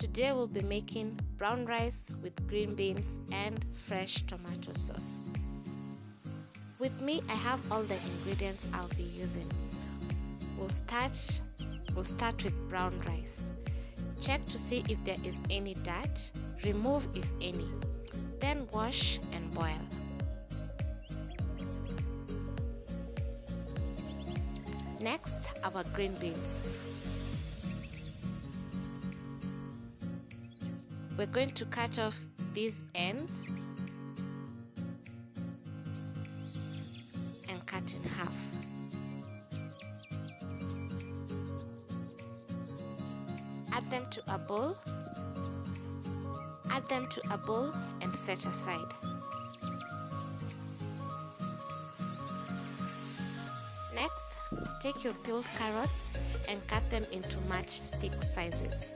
Today we'll be making brown rice with green beans and fresh tomato sauce. With me, I have all the ingredients I'll be using. We'll start with brown rice. Check to see if there is any dirt, remove if any, then wash and boil. Next, our green beans. We're going to cut off these ends and cut in half. Add them to a bowl and set aside. Next, take your peeled carrots and cut them into matchstick sizes.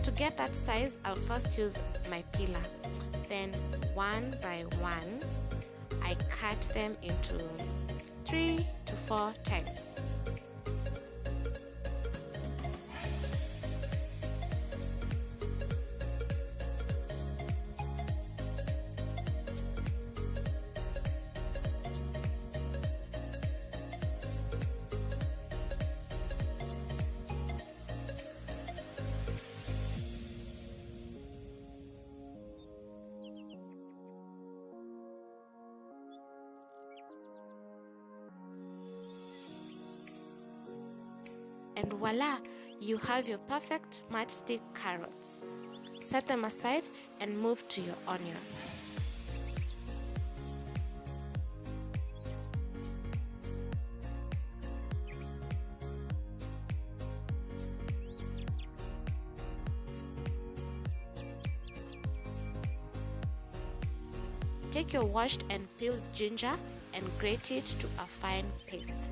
To get that size, I'll first use my peeler. Then one by one, I cut them into 3 to 4 times. And voila, you have your perfect matchstick carrots. Set them aside and move to your onion. Take your washed and peeled ginger and grate it to a fine paste.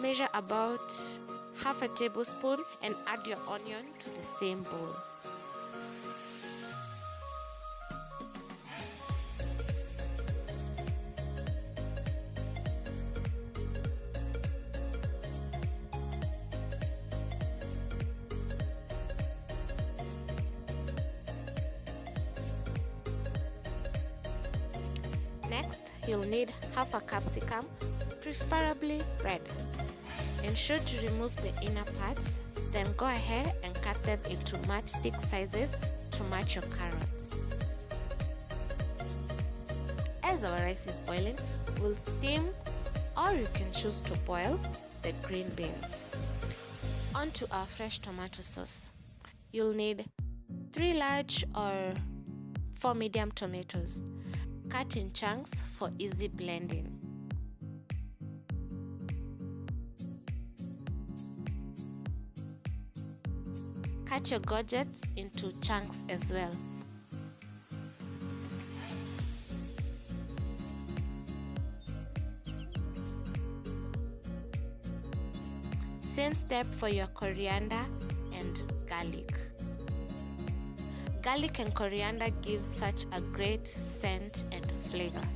Measure about half a tablespoon and add your onion to the same bowl. Next, you'll need half a capsicum, preferably red. Ensure to remove the inner parts, then go ahead and cut them into matchstick sizes to match your carrots. As our rice is boiling, we'll steam, or you can choose to boil, the green beans. Onto our fresh tomato sauce. You'll need 3 large or 4 medium tomatoes, cut in chunks for easy blending. Cut your gourgets into chunks as well. Same step for your coriander and garlic. Garlic and coriander give such a great scent and flavor.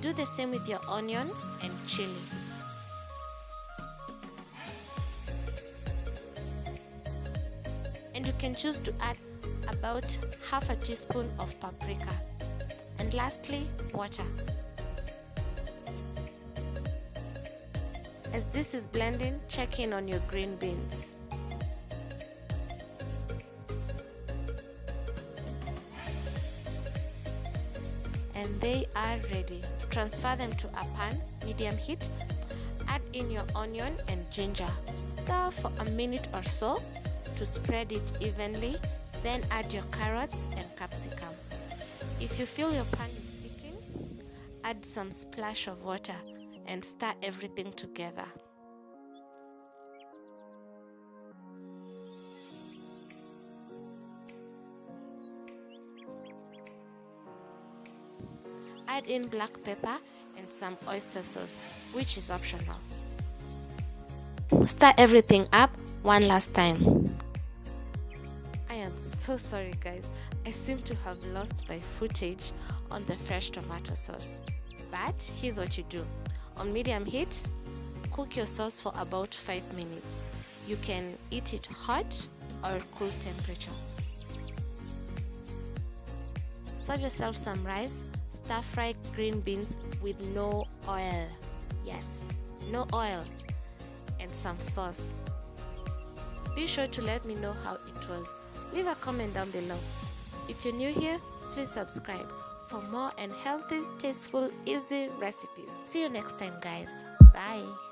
Do the same with your onion and chili. And you can choose to add about half a teaspoon of paprika. And lastly, water. As this is blending, check in on your green beans. and they are ready. Transfer them to a pan, medium heat. Add in your onion and ginger. Stir for a minute or so to spread it evenly. Then add your carrots and capsicum. If you feel your pan is sticking, add some splash of water and stir everything together. Add in black pepper and some oyster sauce, which is optional. Stir everything up one last time. I am so sorry guys, I seem to have lost my footage on the fresh tomato sauce. But here's what you do. On medium heat, cook your sauce for about 5 minutes. You can eat it hot or cool temperature. Serve yourself some rice, stir-fry green beans with no oil. Yes, no oil, and some sauce. Be sure to let me know how it was. Leave a comment down below. If you're new here, please subscribe for more and healthy, tasteful, easy recipes. See you next time guys. Bye.